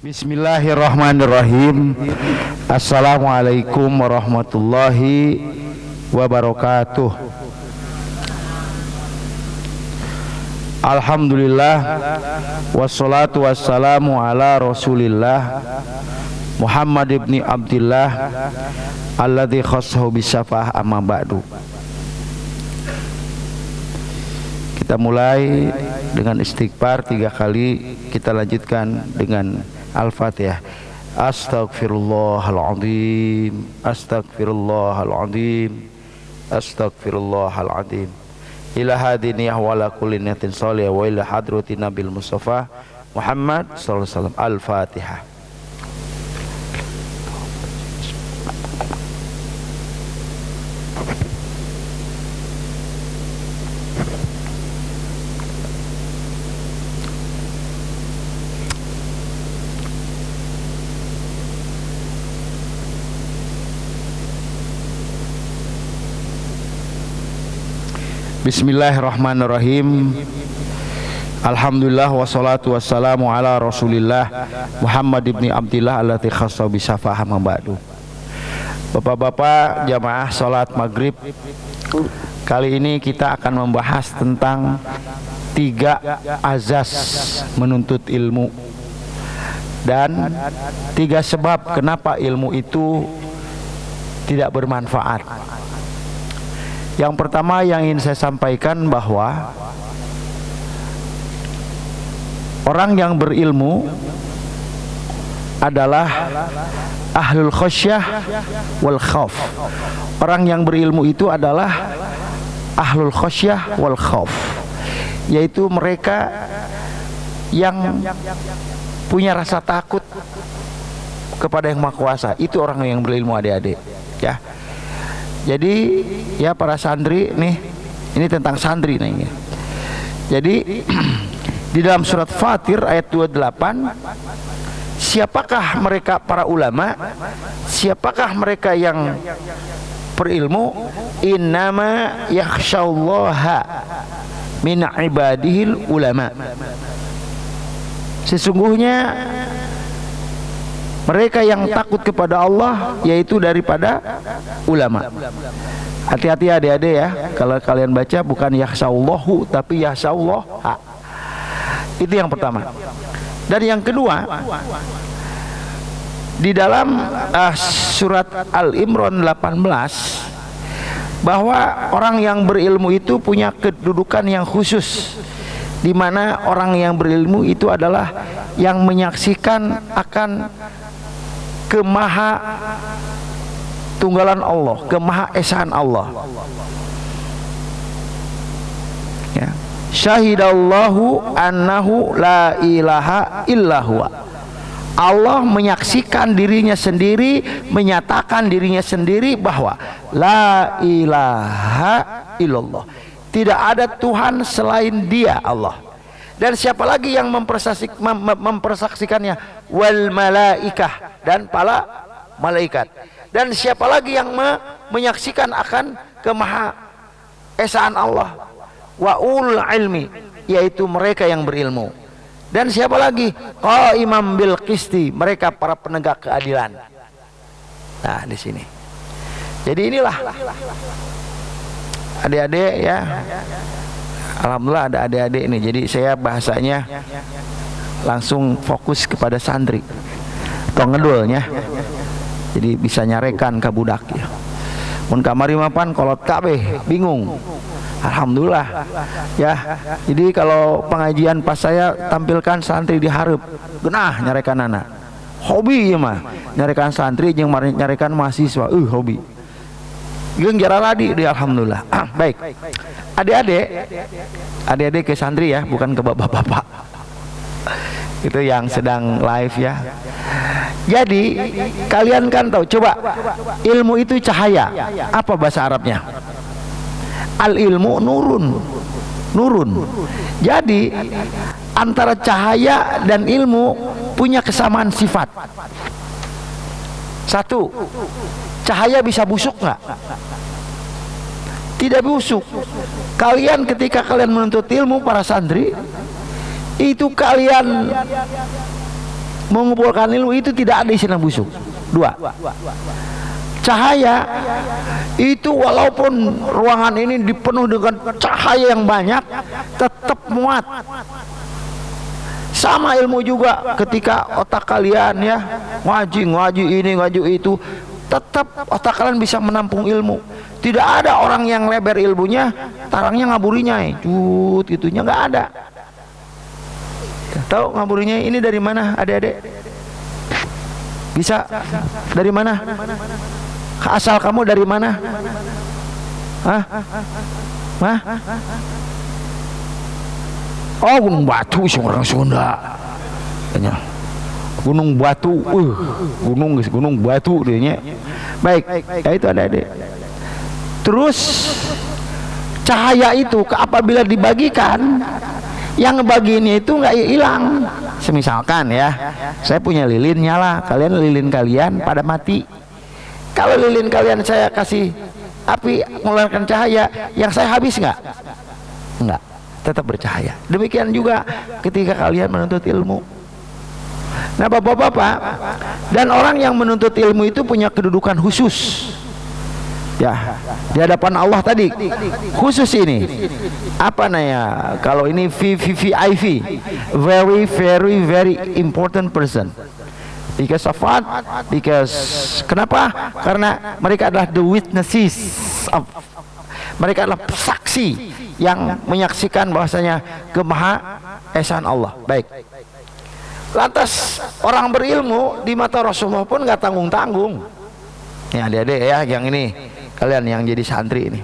Bismillahirrahmanirrahim. Assalamualaikum warahmatullahi wabarakatuh. Alhamdulillah, wassalatu wassalamu ala rasulillah Muhammad ibni Abdillah alladzi khassahu bisyafa'ah, amma ba'du. Kita mulai dengan istighfar 3 kali, kita lanjutkan dengan Al-Fatihah. Astaghfirullahaladzim, astaghfirullahaladzim, astaghfirullahaladzim. Ila hadiniyah wa ala kulli niyatin sholih wa ila hadratin Nabil Mustafa Muhammad sallallahu alaihi wasallam. Al-Fatihah. Bismillahirrahmanirrahim. Alhamdulillah wassalatu wassalamu ala rasulillah Muhammad ibni Abdillah alladzi khassa bi syafa'ah, amma ba'du. Bapak-bapak jamaah salat maghrib, kali ini kita akan membahas tentang 3 azas menuntut ilmu dan 3 sebab kenapa ilmu itu tidak bermanfaat. Yang pertama yang ingin saya sampaikan bahwa orang yang berilmu adalah ahlul khasyah wal khauf. Orang yang berilmu itu adalah ahlul khasyah wal khauf, yaitu mereka yang punya rasa takut kepada Yang Maha Kuasa. Itu orang yang berilmu, adik-adik, ya. Jadi ya para santri nih, ini tentang santri nih. Jadi di dalam surat Fatir ayat 28, siapakah mereka para ulama? Siapakah mereka yang berilmu? Innama yakhsyallaha min ibadihil ulama. Sesungguhnya mereka yang takut kepada Allah yaitu daripada ulama. Hati-hati adik-adik ya, kalau kalian baca bukan yakhsyallahu tapi yakhsyallah. Itu yang pertama. Dan yang kedua, di dalam surat Al-Imran 18, bahwa orang yang berilmu itu punya kedudukan yang khusus, di mana orang yang berilmu itu adalah yang menyaksikan akan kemaha tunggalan Allah, kemaha esaan Allah. Ya. Syahidallahu annahu la ilaha illa huwa. Allah menyaksikan dirinya sendiri, menyatakan dirinya sendiri bahwa la ilaha illallah. Tidak ada Tuhan selain Dia, Allah. Dan siapa lagi yang mempersaksikannya? Wal malaikah, dan para malaikat. Dan siapa lagi yang menyaksikan akan kemaha esaan Allah? Wa ulul ilmi, yaitu mereka yang berilmu. Dan siapa lagi? Qaimam bil qisti, mereka para penegak keadilan. Nah, di sini. Jadi inilah adik-adik ya. Alhamdulillah ada adik-adik ini. Jadi saya bahasanya langsung fokus kepada santri. Tong ngedulnya. Jadi bisa nyarekan ke budak ya. Mun kamari mapan kolot kabeh bingung. Alhamdulillah ya. Jadi kalau pengajian pas saya tampilkan santri diharap genah nyarekan anak. Hobi ya mah. Nyarekan santri jeung nyarekan mahasiswa. Hobi. Geung jara ladi di alhamdulillah. Baik. Adik-adik ke santri ya, bukan ke bapak-bapak. Itu yang sedang live ya. Jadi kalian kan tahu, coba ilmu itu cahaya. Apa bahasa Arabnya? Al ilmu nurun. Nurun. Jadi antara cahaya dan ilmu punya kesamaan sifat. Satu, cahaya bisa busuk nggak? Tidak busuk. Kalian ketika kalian menuntut ilmu, para santri, itu kalian mengumpulkan ilmu itu tidak ada istilah busuk. Dua, cahaya itu walaupun ruangan ini dipenuh dengan cahaya yang banyak tetap muat. Sama ilmu juga, ketika otak kalian ya ngaji ini ngaji itu, tetap otak kalian bisa menampung ilmu. Tidak ada orang yang lebar ilmunya tarangnya ngaburinya cut gitunya, nggak ada. Tahu ngaburinya ini dari mana adik-adik? Bisa dari mana? Asal kamu dari mana? Hah? Hah? Oh, Gunung Batu sih orang Sunda. Gunung Batu, Gunung Batu dia. Baik, ya itu ada. Terus cahaya itu apabila dibagikan, yang ngebagiinnya itu nggak hilang. Semisalkan ya, saya punya lilin nyala, lilin kalian pada mati. Kalau lilin kalian saya kasih api mengeluarkan cahaya, yang saya habis nggak? Enggak, tetap bercahaya. Demikian juga ketika kalian menuntut ilmu. Nah bapak-bapak, dan orang yang menuntut ilmu itu punya kedudukan khusus ya di hadapan Allah tadi. Khusus ini apa namanya, kalau ini VVIP, very important person. Because of what? Because kenapa? Karena mereka adalah the witnesses of, mereka adalah saksi yang menyaksikan bahwasanya kemaha esan Allah. Baik. Lantas orang berilmu di mata Rasulullah pun nggak tanggung-tanggung. Ya adik-adik ya, yang ini kalian yang jadi santri ini.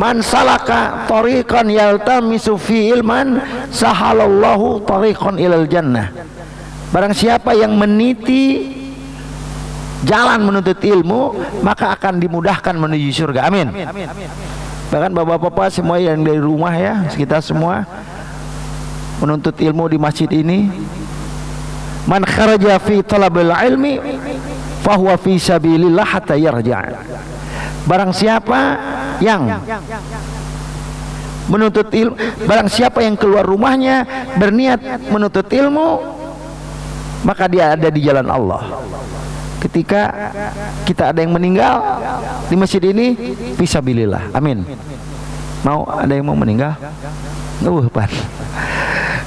Man salaka tariqan yaltamisu fi ilman sahalallahu tariqan ilal jannah. Barang siapa yang meniti jalan menuntut ilmu, maka akan dimudahkan menuju surga. Amin. Bahkan bapak-bapak semua yang dari rumah ya, kita semua menuntut ilmu di masjid ini, man kharaja fi talabil ilmi fahuwa fi sabilillah hatta yarja'. Barang siapa yang menuntut ilmu, barang siapa yang keluar rumahnya berniat menuntut ilmu, maka dia ada di jalan Allah. Ketika kita ada yang meninggal di masjid ini, fisabilillah. Amin. Mau ada yang mau meninggal? Pan.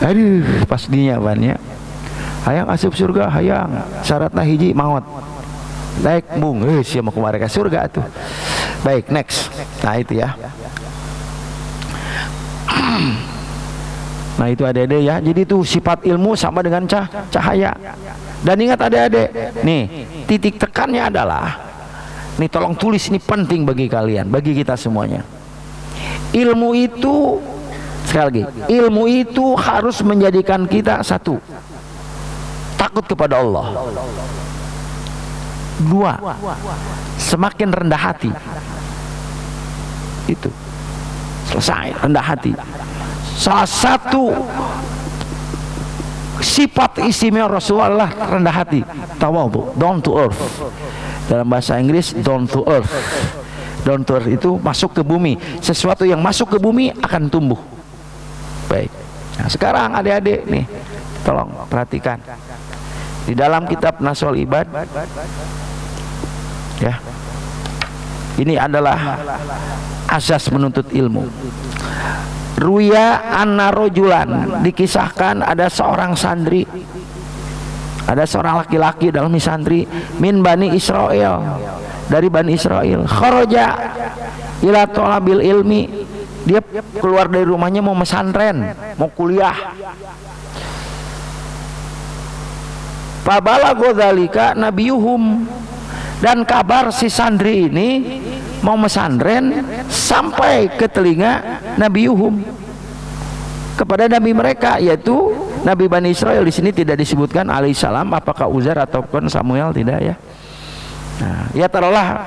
Aduh, pas dinya banyak. Hayang asup surga, hayang. Syaratna hiji maut. Baik, bung, siapa mau kemarin ke surga tuh. Baik, next. Nah itu ya. Nah itu adik-adik ya. Jadi itu sifat ilmu sama dengan cahaya. Dan ingat adik-adik, nih titik tekannya adalah, nih tolong tulis, ini penting bagi kalian, bagi kita semuanya. Ilmu itu, sekali lagi, ilmu itu harus menjadikan kita satu, takut kepada Allah. Dua, semakin rendah hati. Itu selesai, rendah hati. Salah satu sifat istimewa Rasulullah rendah hati, tawadhu, down to earth. Dalam bahasa Inggris down to earth. Down to earth itu masuk ke bumi. Sesuatu yang masuk ke bumi akan tumbuh. Baik. Nah, sekarang adik-adik nih, tolong perhatikan. Di dalam kitab Nasul Ibad ya. Ini adalah asas menuntut ilmu. Ruya anna rojulan, dikisahkan ada seorang santri, ada seorang laki-laki dalam santri min Bani Israel, dari Bani Israel, kharaja ila thalabil ilmi, dia keluar dari rumahnya mau pesantren, mau kuliah. Fabalago dzalika nabiyuhum, dan kabar si santri ini mau pesantren sampai ke telinga Nabi Yuhum, kepada nabi mereka, yaitu Nabi Bani Israel. Di sini tidak disebutkan alaihissalam, apakah Uzair ataupun Samuel, tidak ya. Nah, ya taruhlah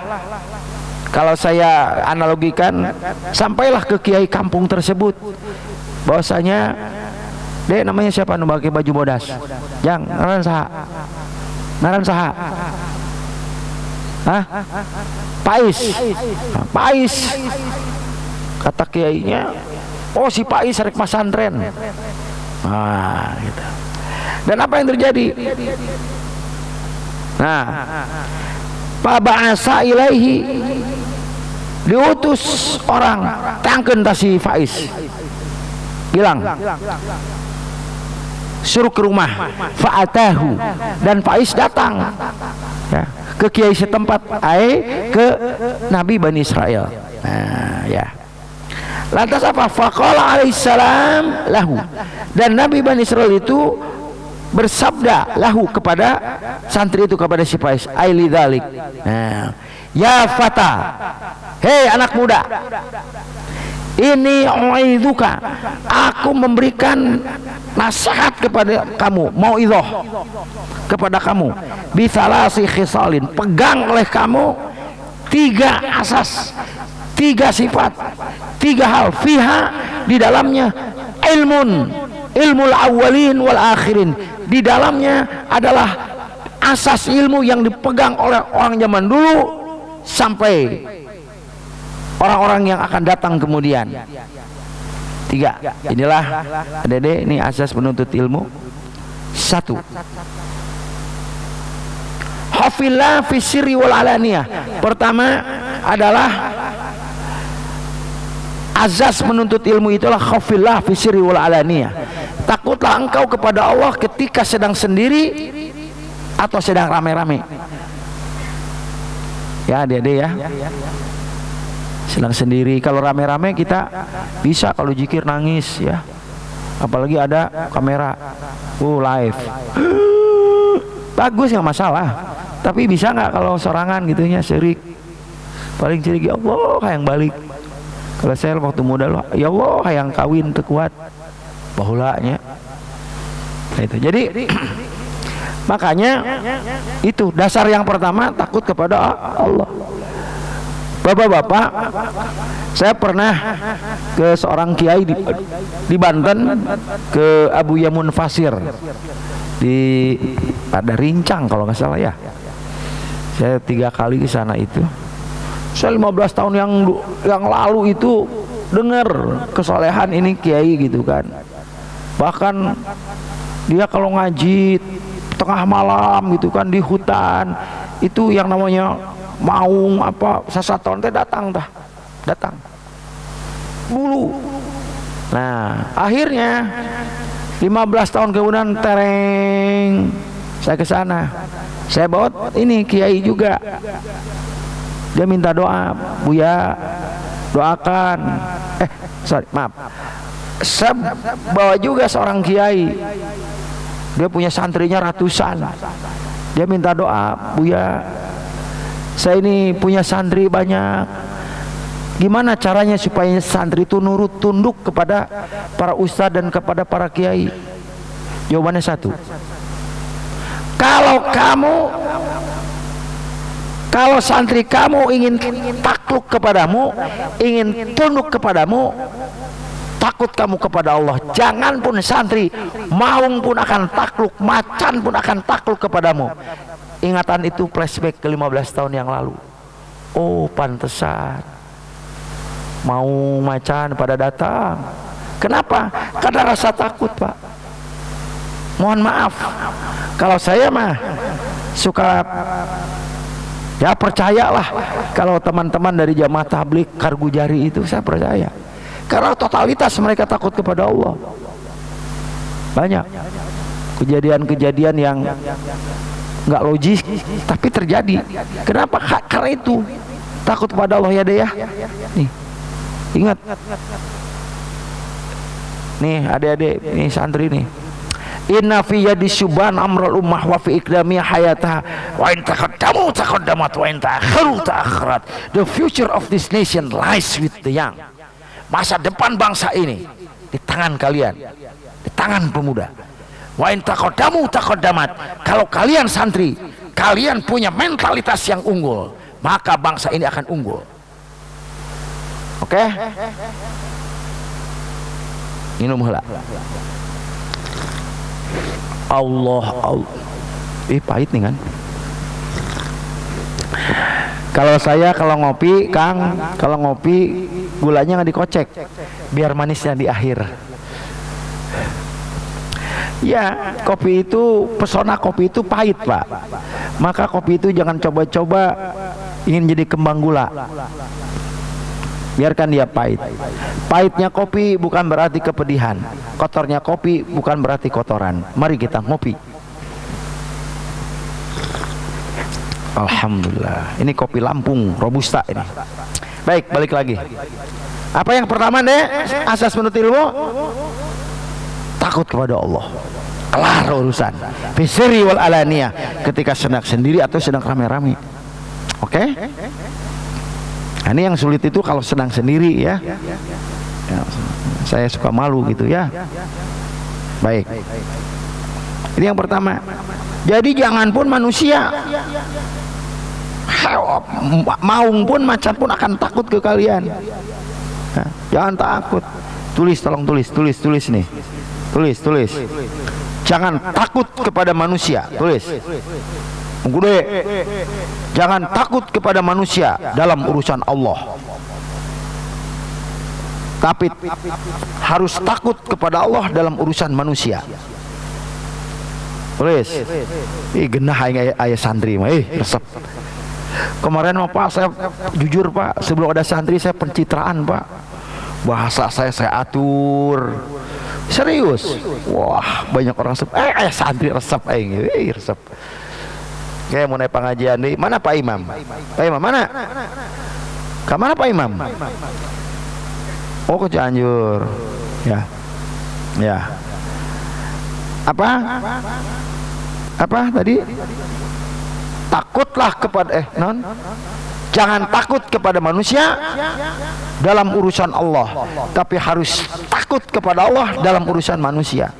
kalau saya analogikan, sampailah ke kiai kampung tersebut bahwasanya dek namanya siapa nu pakai baju bodas, jang ngaran saha, hah? Pais. Kata kiainya, oh si Pais rek pesantren. Nah, gitu. Dan apa yang terjadi? Nah, fa ba'asa ilaihi, diutus orang tangkeun ta si Faiz, bilang suruh ke rumah. Fa'atahu, dan Faiz datang ya, ke kiai setempat, ke Nabi Bani Israel. Nah, ya. Lantas apa? Faqala alaihissalam lahu, dan Nabi Bani Israel itu bersabda lahu kepada santri itu, kepada si Faiz, aili dzalik. Nah, ya fata, hei anak muda, ini uidzuka, aku memberikan nasihat kepada kamu, mauidhah kepada kamu, bithalasi khisalin, pegang oleh kamu 3 asas, 3 sifat, 3 hal, fiha, di dalamnya ilmul awwalin wal akhirin, di dalamnya adalah asas ilmu yang dipegang oleh orang zaman dulu sampai orang-orang yang akan datang kemudian. 3, inilah adik-adik, ini asas penuntut ilmu. 1, hafillah fi sirri wal alaniyah. Pertama adalah azas menuntut ilmu itulah khafillah fi sirri wal alaniyah. Takutlah engkau kepada Allah ketika sedang sendiri atau sedang rame-rame. Ya adik-adik ya, sedang sendiri. Kalau rame-rame kita bisa, kalau zikir nangis ya, apalagi ada kamera live bagus, nggak masalah. Tapi bisa nggak kalau sorangan gitunya, syirik. Paling syirik, ya Allah hayang balik. Kalau saya waktu muda loh, ya Allah hayang kawin terkuat bahulanya. Nah, itu jadi makanya itu dasar yang pertama, takut kepada Allah. Bapak-bapak, saya pernah ke seorang kiai di Banten, ke Abu Yamun Fasir di pada Rincang kalau nggak salah ya. Saya 3 kali ke sana itu. Saya 15 tahun yang lalu itu dengar kesolehan ini kiai gitu kan. Bahkan dia kalau ngaji tengah malam gitu kan di hutan, itu yang namanya maung apa sasaton teh datang dulu. Nah, akhirnya 15 tahun kemudian tereng saya ke sana. Saya bawa ini kiai juga. Dia minta doa, Buya doakan. Maaf. Saya bawa juga seorang kiai. Dia punya santrinya ratusan. Dia minta doa, Buya, saya ini punya santri banyak. Gimana caranya supaya santri itu nurut tunduk kepada para ustadz dan kepada para kiai? Jawabannya 1. Kalau santri kamu ingin takluk kepadamu, ingin tunduk kepadamu, takut kamu kepada Allah, jangan pun santri maung pun akan takluk, macan pun akan takluk kepadamu. Ingatan itu flashback ke 15 tahun yang lalu. Oh, pantesan mau macan pada datang. Kenapa? Karena rasa takut, Pak. Mohon maaf, kalau saya mah suka, ya percayalah kalau teman-teman dari jamaah tabligh Kargujari itu, saya percaya. Karena totalitas mereka takut kepada Allah. Banyak kejadian-kejadian yang nggak logis tapi terjadi. Kenapa? Karena itu takut kepada Allah ya deh ya. Nih, ingat. Nih adik-adik, nih santri nih. Inna fi yadi syuban amrul ummah wa fi iqdami hayatah wa in taqaddamat wa in ta'akharat. The future of this nation lies with the young. Masa depan bangsa ini di tangan kalian, di tangan pemuda. Wa in taqaddamat, kalau kalian santri, kalian punya mentalitas yang unggul, maka bangsa ini akan unggul. Oke? Minum heula. Allah. Pahit nih kan. Kalau ngopi, Kang, kalau ngopi gulanya nggak dikocek, biar manisnya di akhir. Ya, kopi itu, pesona kopi itu pahit, Pak. Maka kopi itu jangan coba-coba ingin jadi kembang gula. Biarkan dia pahit. Pahitnya kopi bukan berarti kepedihan. Kotornya kopi bukan berarti kotoran. Mari kita ngopi. Alhamdulillah. Ini kopi Lampung Robusta ini. Baik, balik lagi. Apa yang pertama deh? Asas menuntut ilmu? Takut kepada Allah. Kelar urusan. Fisri wal alaniyah, ketika sedang sendiri atau sedang rame-rame. Oke? Nah, ini yang sulit itu kalau sedang sendiri ya. Saya suka malu gitu ya. Baik. Ini yang pertama. Jadi jangan pun manusia, maung pun, macan pun akan takut ke kalian. Nah, jangan takut. Tulis, tolong tulis nih. Tulis. Jangan takut kepada manusia. Tulis. Gede. Jangan takut kepada manusia dalam urusan Allah. Tapi harus takut kepada Allah dalam urusan manusia. Tulis. Genah ayah santri mah, resep. Kemarin mah Pak, saya jujur Pak, sebelum ada santri saya pencitraan Pak. Bahasa saya atur. Serius. Wah, banyak orang resep. Santri resep resep. Kayak mau naik pengajian nih. Mana Pak Imam? Pak Imam mana? Kemana Pak Imam? Oh, ke Cianjur. Ya. Apa tadi? Takutlah kepada jangan takut kepada manusia dalam urusan Allah, tapi harus takut kepada Allah dalam urusan manusia.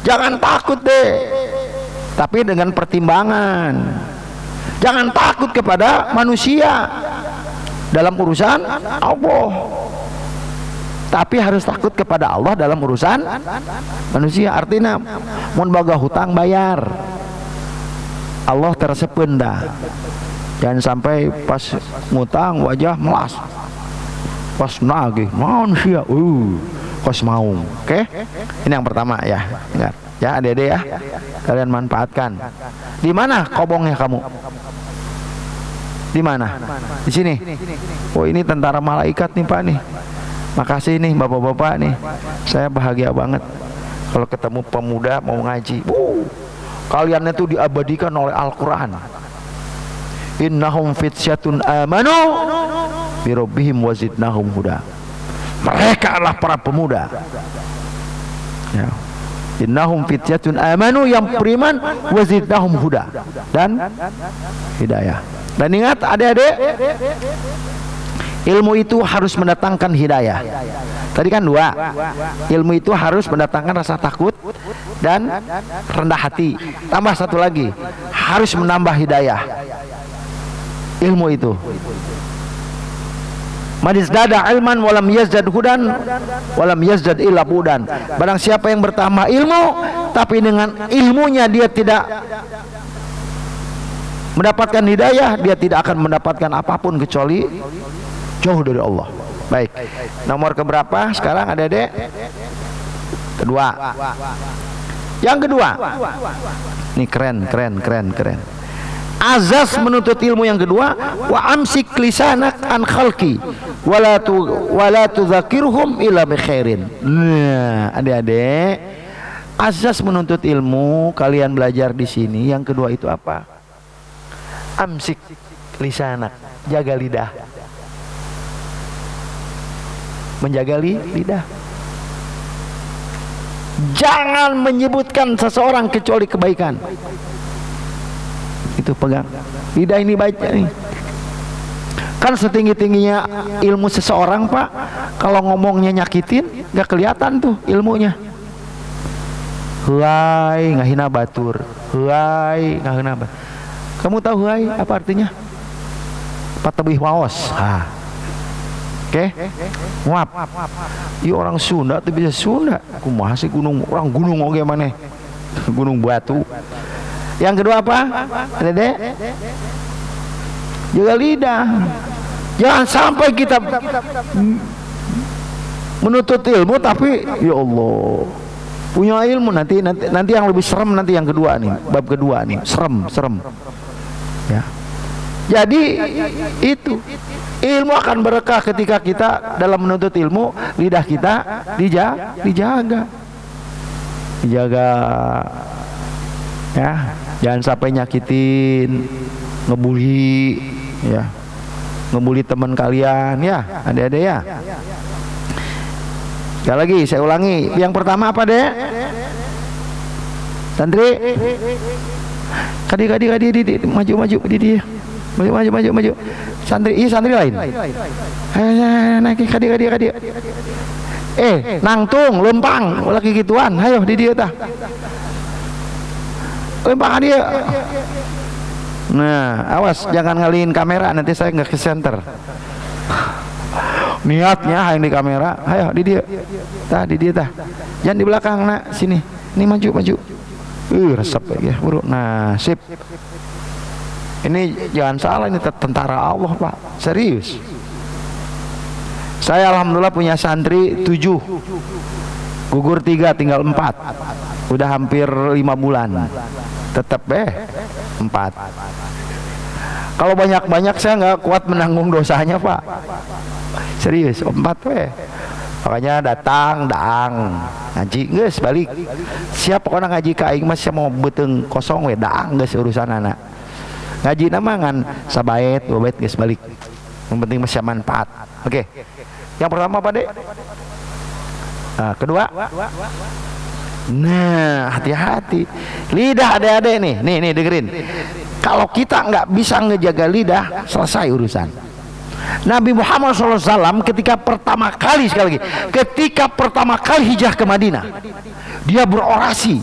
Jangan takut deh, tapi dengan pertimbangan. Jangan takut kepada manusia dalam urusan Allah, tapi harus takut kepada Allah dalam urusan manusia. Artinya mun boga hutang bayar, Allah tersepun dah. Jangan sampai pas ngutang wajah melas, pas nagih manusia kos mau. Oke? Ini yang pertama ya. Ingat ya, adik-adik ya, kalian manfaatkan. Di mana kobongnya kamu? Di mana? Di sini. Oh, ini tentara malaikat nih Pak nih. Makasih nih bapak-bapak nih. Saya bahagia banget kalau ketemu pemuda mau ngaji. Kalian itu diabadikan oleh Al-Quran. Innahum fitsyatun amanu birabbihim wazidnahum huda. Mereka adalah para pemuda ya. Innahum fitsyatun amanu, yang beriman, wazidnahum huda, dan hidayah. Dan ingat adik-adik, ilmu itu harus mendatangkan hidayah. Tadi kan dua, ilmu itu harus mendatangkan rasa takut dan rendah hati. Tambah satu lagi, harus menambah hidayah. Ilmu itu, Manizdada ilman walam yazdad hudan walam yazdad illa budan. Barang siapa yang bertambah ilmu tapi dengan ilmunya dia tidak mendapatkan hidayah, dia tidak akan mendapatkan apapun kecuali jauh dari Allah. Baik, nomor keberapa sekarang adik-adik? Kedua. Yang kedua, ini keren. Azas menuntut ilmu yang kedua, wa amsik lisanak an khalqi wala tudzakirhum illa bi khairin. Nah, adik-adik, azas menuntut ilmu kalian belajar di sini yang kedua itu apa? Amsik lisanak, jaga lidah. Menjaga lidah. Jangan menyebutkan seseorang kecuali kebaikan. Itu pegang lidah ini, baca nih. Kan setinggi-tingginya ilmu seseorang Pak, kalau ngomongnya nyakitin nggak kelihatan tuh ilmunya. Huai ngahina batur, huai ngahina batur. Kamu tahu huai apa artinya? Patebih waos. Oke? Nguap. Iya orang Sunda tuh bisa Sunda. Kumaha sih orang gunung oge maneh. Gunung batu. Yang kedua apa? Dede? Jaga lidah. Jangan sampai kita menuntut ilmu tapi ya Allah, punya ilmu. Nanti yang lebih serem nanti yang kedua nih, bab kedua nih, serem ya. Jadi itu ilmu akan berkah ketika kita dalam menuntut ilmu, lidah kita dijaga ya, jangan sampai nyakitin, ngebully ya, ngebully teman kalian ya, adik-adik ya. Sekali lagi saya ulangi, yang pertama apa deh? Santri, kadi maju di maju. Santri, santri lain. Naik kadi. Nangtung, lempang, lagi gituan. Ayo di dia tah. Lempang dia. Nah, awas jangan ngalihin kamera, nanti saya nggak ke center. Niatnya yang di kamera. Ayo di dia. Di dia tah. Jangan di belakang, nak, sini. Ini maju. Resep ya, bro. Nah, sip. Ini jangan salah, ini tentara Allah, Pak. Serius. Saya alhamdulillah punya santri 7. Gugur 3, tinggal 4. Udah hampir 5 bulan. Tetap 4. Kalau banyak-banyak saya nggak kuat menanggung dosanya, Pak. Serius, 4 makanya datang ngaji geus balik. Siapa orang ngaji ka aing mah mau beteng kosong we daang geus urusan anak. Ngaji nama ngan sabaet 2 bait geus balik. Yang penting masih manfaat. Oke. Yang pertama apa, Dek? Nah, kedua. Nah, hati-hati. Lidah adik-adik nih dengerin. Kalau kita nggak bisa ngejaga lidah, selesai urusan. Nabi Muhammad SAW ketika pertama kali hijrah ke Madinah, dia berorasi,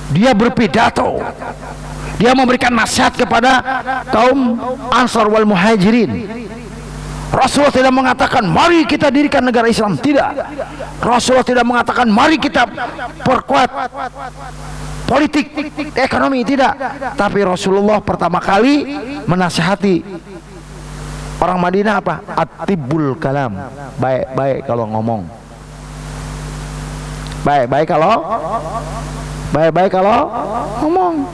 dia berpidato, dia memberikan nasihat kepada kaum Ansar wal Muhajirin. Rasulullah tidak mengatakan mari kita dirikan negara Islam, tidak. Rasulullah tidak mengatakan mari kita perkuat politik ekonomi, tidak. Tapi Rasulullah pertama kali menasihati orang Madinah apa? Atibul kalam, baik-baik kalau ngomong, baik-baik kalau ngomong.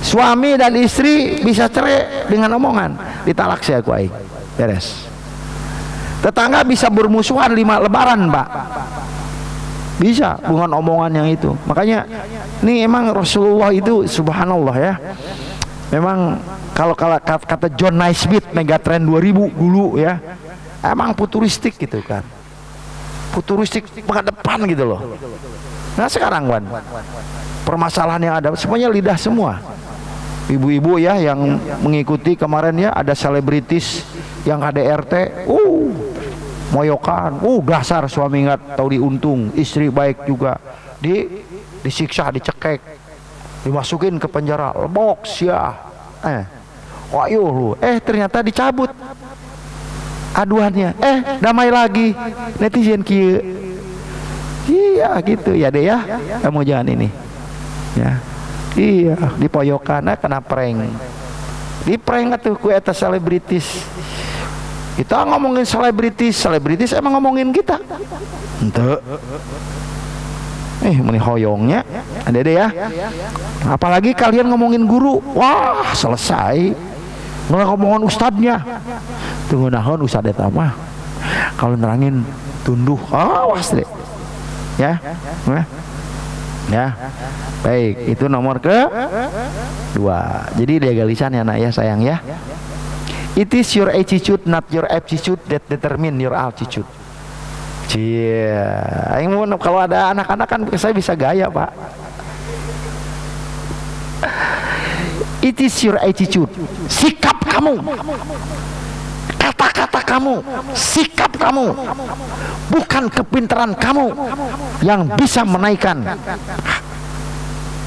Suami dan istri bisa cerai dengan omongan, ditalak saya ku aing, beres. Tetangga bisa bermusuhan 5 lebaran, Pak, bisa dengan omongan yang itu. Makanya ini emang Rasulullah itu subhanallah ya, memang kalau kata John Naisbitt Megatrend 2000 dulu ya, emang futuristik gitu kan, futuristik penghadapan gitu loh. Nah sekarang kan permasalahan yang ada semuanya lidah semua. Ibu-ibu ya yang mengikuti kemarin ya, ada selebritis yang KDRT, moyokan, dasar suami nggak tahu diuntung, istri baik juga, disiksa, dicekek, dimasukin ke penjara, lebok sia. Wayo lu, ternyata dicabut aduannya, damai lagi, netizen kieu. Iya gitu ya deh ya, kamu jangan ini ya. Iya, dipoyokan kena prank. Di prank atuh ku eta selebritis. Kita ngomongin selebritis emang ngomongin kita. Henteu. Meni hoyongnya. Ade ya. Apalagi kalian ngomongin guru. Wah, selesai. Ngomongin ustadznya. Tunggu naon ustad eta mah. Kalau nerangin tunduh. Awas deh. Ya. Ya, baik, itu nomor kedua. Jadi legalisan ya nak ya sayang ya. It is your attitude, not your aptitude that determine your altitude. Kalau ada anak-anak kan saya bisa gaya, Pak. It is your attitude, sikap kamu, kata-kata kamu, sikap kamu, bukan kepintaran kamu yang bisa menaikkan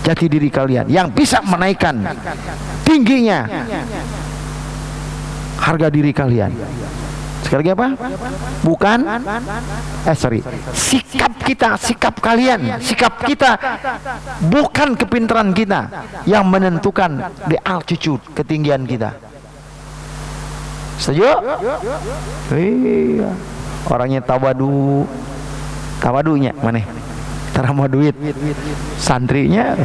jati diri kalian, yang bisa menaikkan tingginya harga diri kalian. Sekali lagi apa? Bukan sikap kita, sikap kalian, sikap kita, bukan kepintaran kita yang menentukan the altitude, ketinggian kita. Setuju? Iya. Orangnya tawadunya mana? tara mau duit santrinya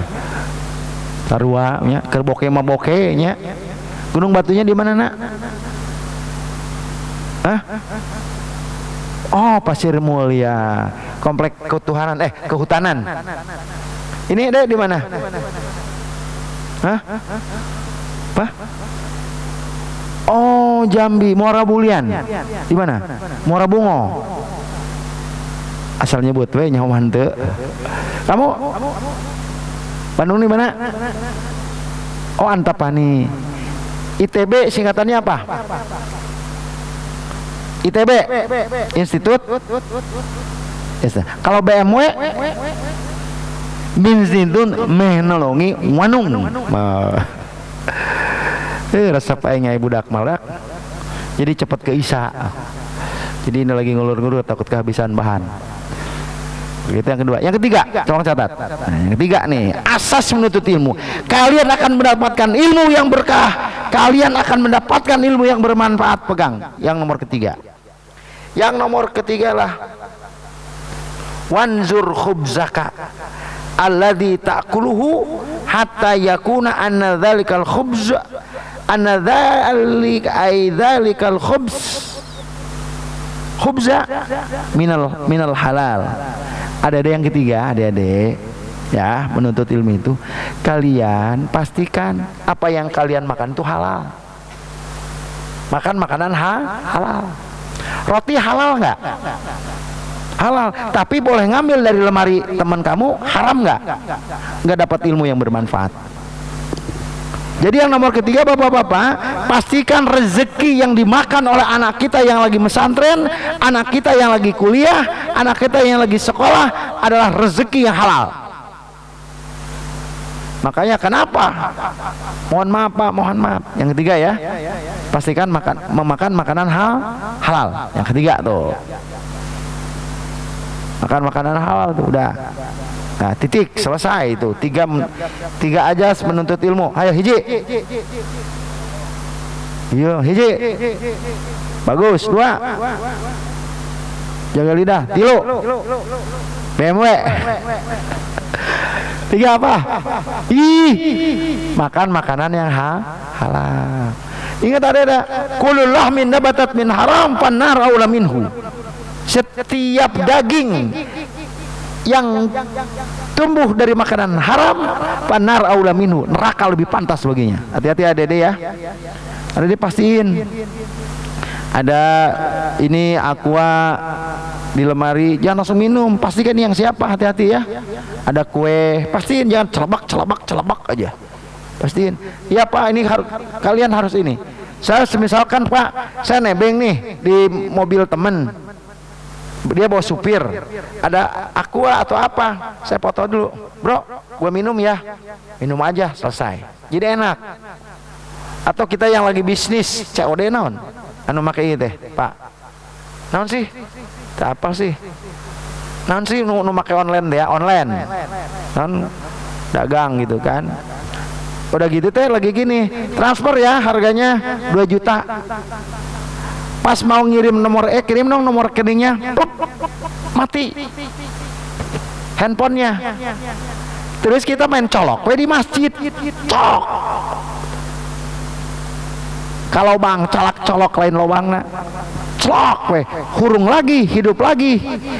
sarua nya keur bokeh mah bokeh nya. Gunung Batunya di mana nak? Hah? Oh, Pasir Mulia, komplek kehutanan. Ini deh di mana? Hah? Apa? Oh, Jambi, Muara Bulian. Di mana? Muara Bungo. Asal nyebut we nyaho henteu. Kamu? Bandung di mana? Oh, Antapani. ITB singkatannya apa? ITB, Institut. Kalau BMW, Binzidun Mehnolongi Wanung. Resep aing budak malak. Jadi cepat ke Isa. Jadi ini lagi ngulur-ngulur takut kehabisan bahan. Begitu yang kedua. Yang ketiga, tolong catat. Nah, yang ketiga nih, asas menuntut ilmu. Kalian akan mendapatkan ilmu yang berkah. Kalian akan mendapatkan ilmu yang bermanfaat. Pegang. Yang nomor ketiga. Yang nomor ketiga lah wanzur khubzaka alladhi ta'kuluhu hatta yakuna anna dhalikal khubz anna dhalikal khubza minal halal. Ada yang ketiga, adik-adik ya, menuntut ilmu itu kalian pastikan apa yang kalian makan itu halal. Makan makanan halal. Roti halal nggak? Halal, tapi boleh ngambil dari lemari teman kamu, haram nggak? Nggak dapat ilmu yang bermanfaat. Jadi yang nomor ketiga, bapak-bapak, pastikan rezeki yang dimakan oleh anak kita yang lagi pesantren, anak kita yang lagi kuliah, anak kita yang lagi sekolah adalah rezeki yang halal. Makanya kenapa? Mohon maaf Pak, mohon maaf. Yang ketiga ya, pastikan memakan makanan halal. Yang ketiga tuh, makan makanan halal tuh udah. Nah, titik, selesai itu. Tiga ajas menuntut ilmu. Ayo hiji. Iya, hiji. Bagus, dua. Jaga lidah, tilu. BMW. Tiga apa? Makan makanan yang halal. Ingat ada kullu lahmin nabatat min haram fannar aula minhu. Setiap daging yang tumbuh dari makanan haram panar aula minhu, neraka lebih pantas baginya. Hati-hati adede ya. Adede pastiin ada ini aqua di lemari, jangan langsung minum, pastikan yang siapa, hati-hati ya. Ada kue, pastiin jangan celebak aja, pastiin. Ya Pak, ini kalian harus ini. Saya misalkan Pak, saya nebeng nih di mobil temen, dia bawa supir, ada aqua atau apa, saya foto dulu, bro, gue minum ya, minum aja, selesai, jadi enak. Atau kita yang lagi bisnis, COD naon, anu make teh, Pak, naon sih, tak apa sih, naon sih, nu make online deh ya, online, naon dagang gitu kan, udah gitu teh lagi gini, transfer ya, harganya 2 juta. Pas mau ngirim kirim dong nomor rekeningnya, plop, mati handphonenya. Terus kita main colok di masjid, colok. Kalau bang colok lain lobangna, colok hurung lagi, hidup lagi,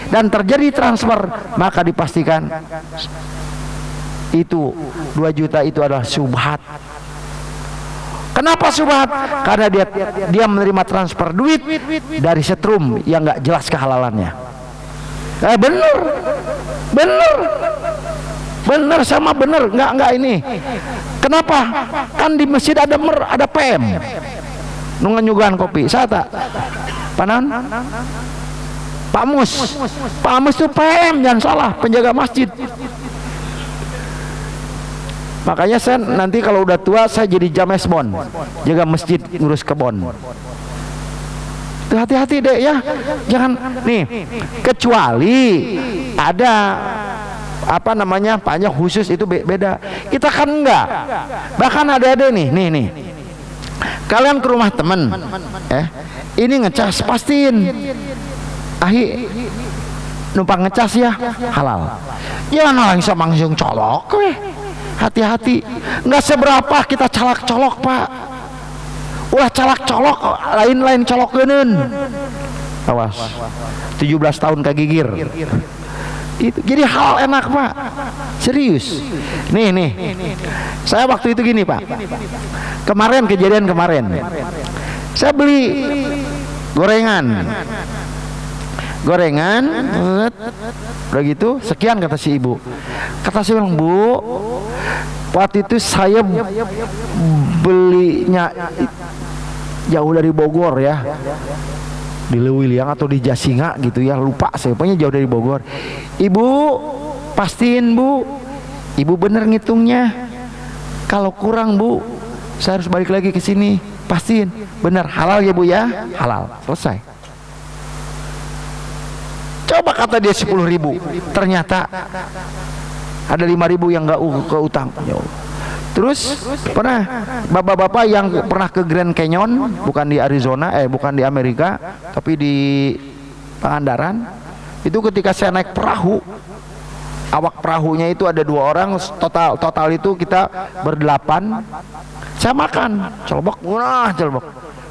dan terjadi transfer, maka dipastikan itu 2 juta itu adalah syubhat. Kenapa syubhat? Karena dia menerima transfer duit dari setrum yang nggak jelas kehalalannya. Bener sama bener, nggak ini. Kenapa? Kan di masjid ada PM, nunganyugan kopi. Saya tak, panan? Pak Mus itu PM, jangan salah, penjaga masjid. Makanya saya nanti kalau udah tua saya jadi james bon, jaga masjid, ngurus kebon. Hati-hati deh ya, jangan nih, kecuali ada apa namanya banyak khusus itu beda. Kita kan enggak, bahkan ada nih, kalian ke rumah temen, ini ngecas, pastiin numpang ngecas ya halal. Jangan langsung colok weh. Hati-hati, nggak seberapa kita calak colok Pak. Ulah calak colok lain-lain colok geuneun. Awas. 17 tahun kagigir. Itu jadi hal enak Pak. Serius. Nih. Saya waktu itu gini Pak. Kejadian kemarin. Saya beli gorengan, udah gitu sekian kata si ibu. Kata si bilang, Bu, waktu itu saya belinya jauh dari Bogor ya, di Lewiliang atau di Jasinga gitu ya, lupa saya, pokoknya jauh dari Bogor. Ibu pastiin Bu, ibu bener ngitungnya. Kalau kurang Bu, saya harus balik lagi ke sini. Pastiin bener halal ya Bu ya, halal, selesai. Coba kata dia 10.000, ternyata ada 5.000 yang nggak ke utang. Terus pernah bapak-bapak yang pernah ke Grand Canyon, bukan di Arizona, bukan di Amerika, tapi di Pangandaran. Itu ketika saya naik perahu, awak perahunya itu ada 2 orang, total itu kita berdelapan. Saya makan celbok,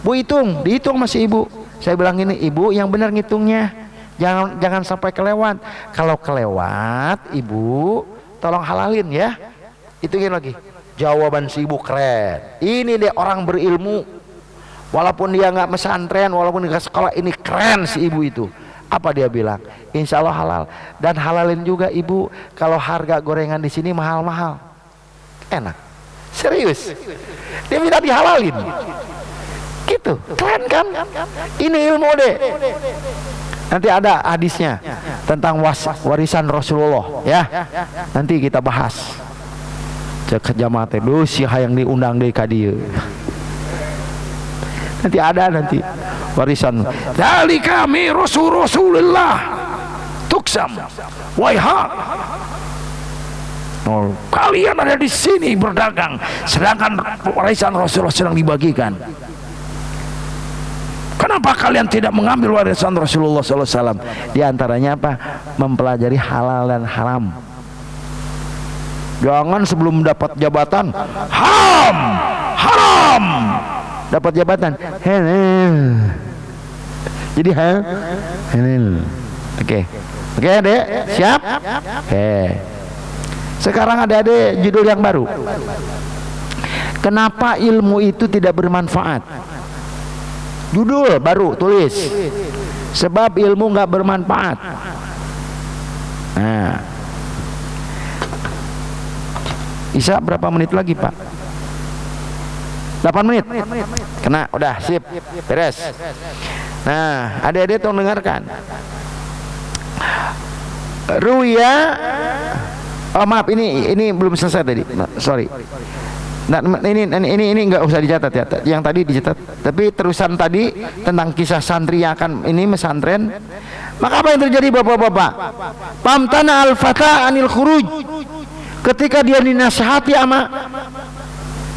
Bu dihitung masih ibu. Saya bilang ini, ibu yang benar ngitungnya, jangan sampai kelewat. Kalau kelewat, ibu tolong halalin ya. Hitungin lagi. Jawaban si ibu keren. Ini deh orang berilmu. Walaupun dia nggak pesantren, walaupun nggak sekolah, ini keren si ibu itu. Apa dia bilang? Insya Allah halal. Dan halalin juga ibu kalau harga gorengan di sini mahal-mahal. Enak. Serius. Dia minta dihalalin. Gitu. Keren kan? Ini ilmu deh. Nanti ada hadisnya tentang warisan Rasulullah ya. Nanti kita bahas. Cek jamaah teh si hayang diundang deui ka dieu. Nanti ada warisan. Dari kami Rasulullah tuksam waiha. Oh, kalian ada di sini berdagang, sedangkan warisan Rasulullah sedang dibagikan. Kenapa kalian tidak mengambil warisan Rasulullah SAW? Di antaranya apa? Mempelajari halal dan haram. Jangan sebelum dapat jabatan haram, dapat jabatan halal. Jadi halal. Oke, Dek, siap? Sekarang ada judul yang baru. Kenapa ilmu itu tidak bermanfaat? Judul baru, tulis. Sebab ilmu nggak bermanfaat. Nah, Isa berapa menit lagi Pak? 8 menit. Kena, udah sip, beres. Nah, adik-adik tolong dengarkan. Ruya. Oh maaf, ini belum selesai tadi. Sorry. Nah, ini nggak usah dicatat ya. Yang tadi dicatat. Tapi terusan tadi tentang kisah santri yang akan ini mesantren. Maka apa yang terjadi bapak-bapak? Pamtana al-fata anil khuruj. Ketika dia dinasihati sama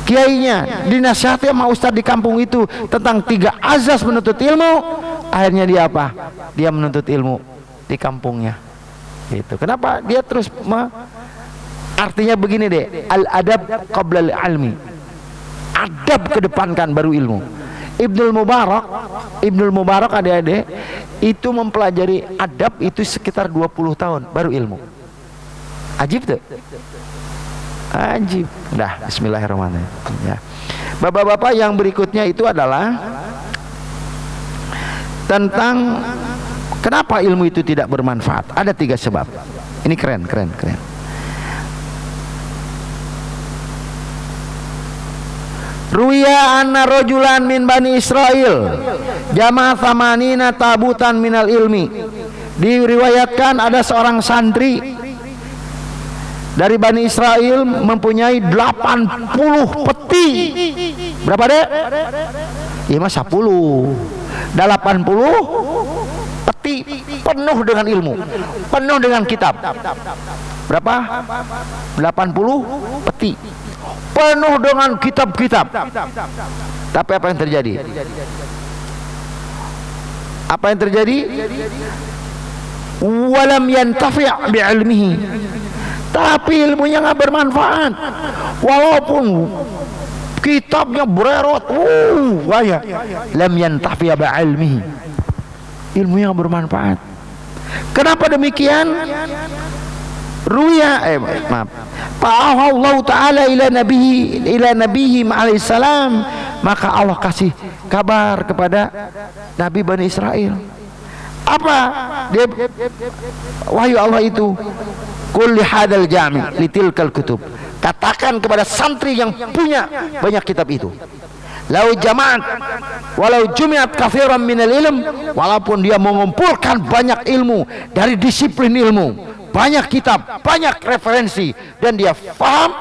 kiainya, dinasihati sama ustadz di kampung itu tentang 3 azas menuntut ilmu, akhirnya dia apa? Dia menuntut ilmu di kampungnya. Itu. Kenapa? Dia terus artinya begini deh, al-adab qabla al-ilmi. Adab kedepankan baru ilmu. Ibnul Mubarak adik-adik itu mempelajari adab itu sekitar 20 tahun baru ilmu. Ajib tuh. Ajib. Dah, bismillahirrahmanirrahim. Ya. Bapak-bapak, yang berikutnya itu adalah tentang kenapa ilmu itu tidak bermanfaat. Ada 3 sebab. Ini keren. Ruya anna rajulan min bani Israel jama'a thamanina tabutan minal ilmi. Diriwayatkan ada seorang santri dari Bani Israel mempunyai 80 peti. Berapa dek? Ya mas 10. 80 peti penuh dengan ilmu, penuh dengan kitab. Berapa? 80 peti penuh dengan kitab-kitab. Tapi apa yang terjadi? walam yantafi' bi'ilmihi, tapi ilmunya nggak bermanfaat walaupun kitabnya bererot banyak, lam yantafi' bi'ilmihi, ilmunya nggak bermanfaat. Kenapa demikian? Ruya Allah Ta'ala ila nabihi alaihissalam, maka Allah kasih kabar kepada Nabi Bani Israel. Apa dia wahyu Allah itu? Qul li hadal jami' litilkal kutub, katakan kepada santri yang punya banyak kitab itu, lau jama'at walau jumi'at katsiran minal ilm, walaupun dia mengumpulkan banyak ilmu dari disiplin ilmu, banyak kitab, banyak referensi, dan dia faham,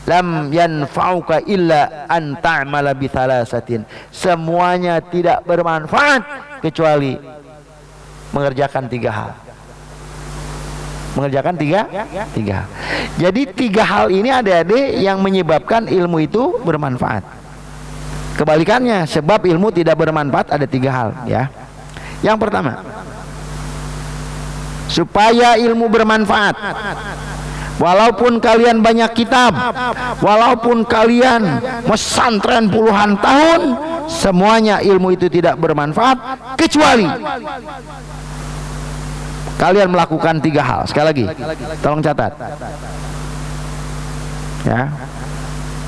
lam yanfa'uka illa an ta'mala bi thalathatin, semuanya tidak bermanfaat kecuali mengerjakan tiga hal. Mengerjakan tiga hal. Jadi tiga hal ini adik-adik yang menyebabkan ilmu itu bermanfaat. Kebalikannya, sebab ilmu tidak bermanfaat ada tiga hal, ya. Yang pertama, supaya ilmu bermanfaat, walaupun kalian banyak kitab, walaupun kalian pesantren puluhan tahun, semuanya ilmu itu tidak bermanfaat kecuali kalian melakukan tiga hal. Sekali lagi, tolong catat, ya.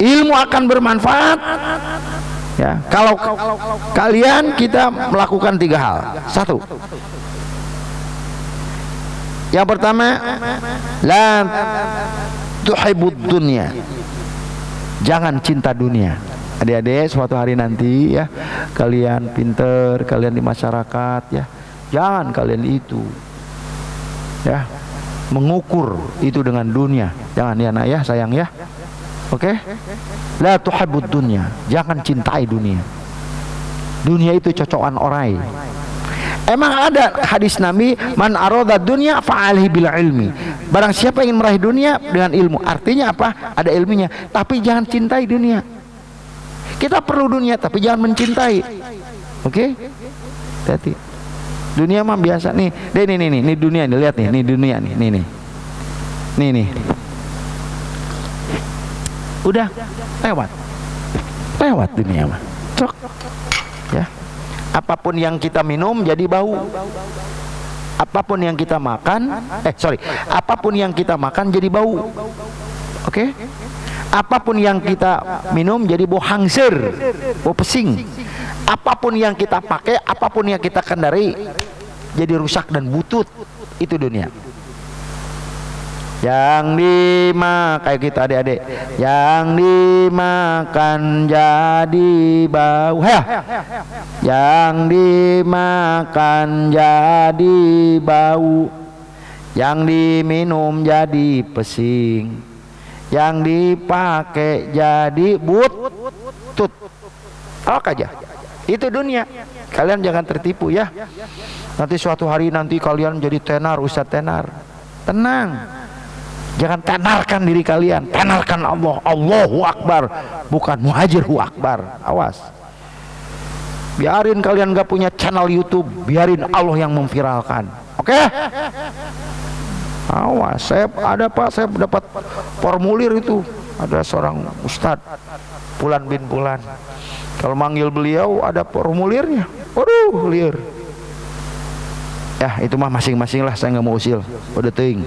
Ilmu akan bermanfaat, ya, kalau kita melakukan tiga hal. Satu, yang pertama, la tuhibbud dunya, jangan cinta dunia. Adik-adik, suatu hari nanti, ya, kalian pinter, kalian di masyarakat, ya, jangan kalian itu, ya, mengukur itu dengan dunia. Jangan, ya nak, ya sayang, ya. Oke? La tuhibbud dunya, jangan cintai dunia. Dunia itu cocokan orai. Emang ada hadis Nabi, man arada dunya fa'alihi bil ilmi, barang siapa ingin meraih dunia dengan ilmu. Artinya apa? Ada ilmunya, tapi jangan cintai dunia. Kita perlu dunia tapi jangan mencintai. Oke? Hati-hati. Dunia mah biasa nih. Nih dunia nih, lihat nih, dunia nih, nih. Udah lewat dunia mah. Cok. Ya. Apapun yang kita minum jadi bau. Apapun yang kita makan, apapun yang kita makan jadi bau. Oke? Apapun yang kita minum jadi bau hangser, bau pesing. Apapun yang kita pakai, apapun yang kita kendari jadi rusak dan butut. Itu dunia. Yang dimakan, kayak kita adik-adik, yang dimakan jadi bau, yang dimakan jadi bau, yang diminum jadi pesing, yang dipakai jadi butut. Awak aja, itu dunia. Kalian jangan tertipu, ya. Nanti suatu hari nanti kalian jadi tenar, ustadz tenar. Tenang, jangan tenarkan diri kalian, tenarkan Allah. Allahu Akbar, bukan Muhajirhu Akbar. Awas, biarin kalian gak punya channel YouTube, biarin Allah yang memviralkan. Oke? Awas, saya dapat formulir itu, ada seorang ustadz Pulan bin Pulan, kalau manggil beliau ada formulirnya. Waduh, liar. Ya, itu mah masing-masing lah, saya nggak mau usil. Udah ting.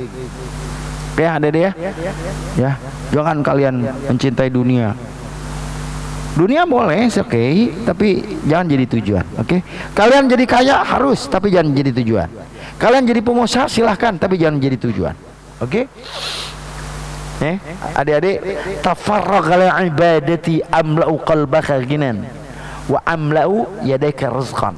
Oke, ada deh, ya. Ya, jangan kalian mencintai dunia. Dunia boleh, oke, tapi jangan jadi tujuan. Oke, kalian jadi kaya harus, tapi jangan jadi tujuan. Kalian jadi pengusaha silahkan, tapi jangan jadi tujuan. Oke? Adik-adik, tafarragh li ibadati amla'u qalbaka ghinan wa amla'u yadayka rizqan.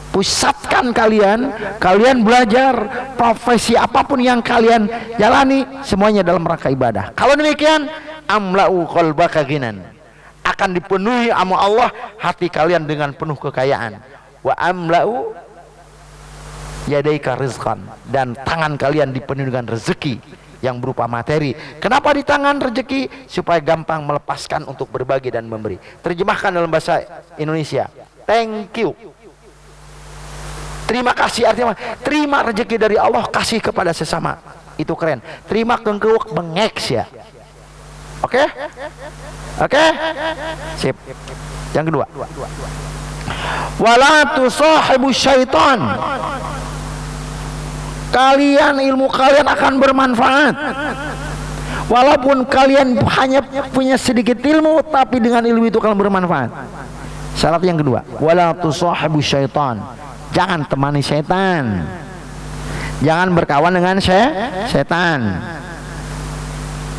Pusatkan kalian belajar profesi apapun yang kalian jalani, semuanya dalam rangka ibadah. Kalau demikian, amla'u qalbaka ghinan, akan dipenuhi sama Allah hati kalian dengan penuh kekayaan. Wa amla'u yadaika rizqan, dan tangan kalian dipenuhi dengan rezeki yang berupa materi. Kenapa di tangan rezeki? Supaya gampang melepaskan untuk berbagi dan memberi. Terjemahkan dalam bahasa Indonesia, thank you. Terima kasih artinya terima rezeki dari Allah, kasih kepada sesama. Itu keren. Terima kengkeuak bengek ya. Oke? Oke? Sip. Yang kedua. Wala tusahibu syaitan. Kalian, ilmu kalian akan bermanfaat. Walaupun kalian hanya punya sedikit ilmu, tapi dengan ilmu itu kalian bermanfaat. Syarat yang kedua, wala tusahibu syaitan. Jangan temani setan. Jangan berkawan dengan setan.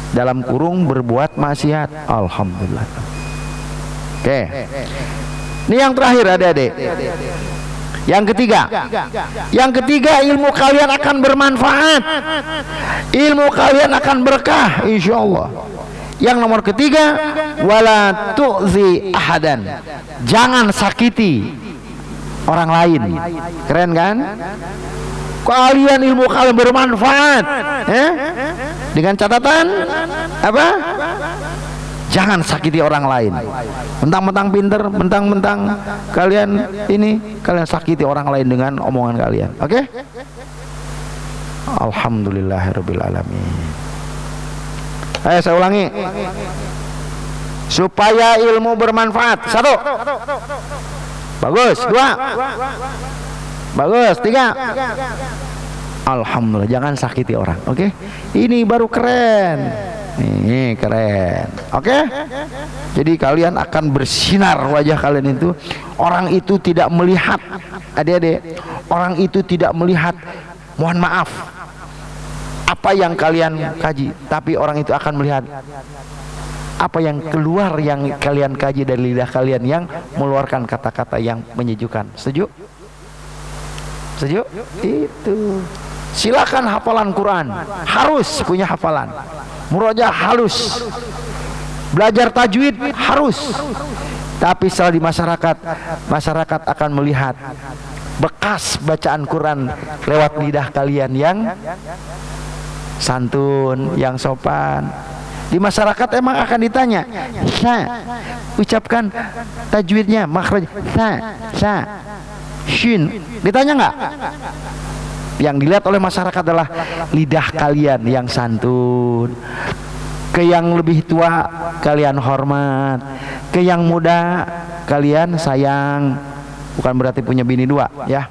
Dalam kurung berbuat maksiat. Alhamdulillah. Oke. Ini yang terakhir adik-adik. Yang ketiga, ilmu kalian akan bermanfaat. Ilmu kalian akan berkah insyaallah. Yang nomor ketiga, wala tu'zi ahadan. Jangan sakiti orang lain. Keren kan? Kalian, ilmu kalian bermanfaat. Dengan catatan apa? Jangan sakiti orang lain. Mentang-mentang pinter, mentang-mentang kalian sakiti orang lain dengan omongan kalian. Oke? Alhamdulillahirabbil alamin. Ayo saya ulangi. Supaya ilmu bermanfaat. 1. Bagus. 2. Bagus. 3. Alhamdulillah, jangan sakiti orang. Oke? Ini baru keren. Ini keren. Oke? Jadi kalian akan bersinar wajah kalian itu. Orang itu tidak melihat, adik-adik, orang itu tidak melihat, mohon maaf, apa yang kalian kaji, tapi orang itu akan melihat apa yang keluar, yang kalian kaji dari lidah kalian, yang mengeluarkan kata-kata yang menyejukkan. Setuju? Setuju? Itu. Silakan hafalan Quran, harus punya hafalan. Murojaah halus, belajar tajwid harus. Tapi setelah di masyarakat akan melihat bekas bacaan Quran lewat lidah kalian yang santun, yang sopan. Di masyarakat emang akan ditanya, ucapkan tajwidnya, makhraj sa, shin. Ditanya nggak? Yang dilihat oleh masyarakat adalah lidah kalian yang santun. Ke yang lebih tua kalian hormat, ke yang muda kalian sayang. Bukan berarti punya bini 2 ya.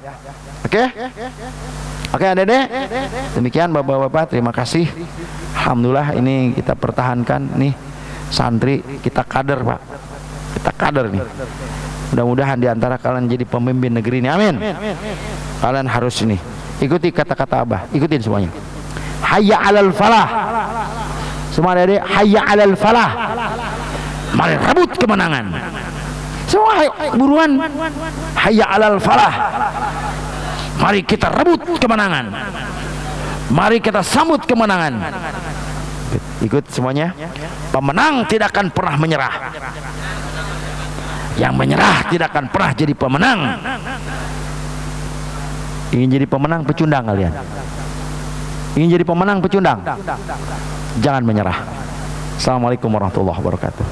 Oke? Oke adik-adik. Demikian bapak-bapak, terima kasih. Alhamdulillah ini kita pertahankan nih santri, kita kader Pak. Kita kader nih. Mudah-mudahan diantara kalian jadi pemimpin negeri ini. Amin. Kalian harus ini. Ikuti kata-kata Abah, ikutin semuanya. Hayya 'alal falah. Semua adik, hayya 'alal falah. Mari rebut kemenangan. Semua buruan. Hayya 'alal falah. Mari kita rebut kemenangan. Mari kita sambut kemenangan. Ikut semuanya. Pemenang tidak akan pernah menyerah. Yang menyerah tidak akan pernah jadi pemenang. Ingin jadi pemenang, pecundang kalian. Ingin jadi pemenang, pecundang. Jangan menyerah. Assalamualaikum warahmatullahi wabarakatuh.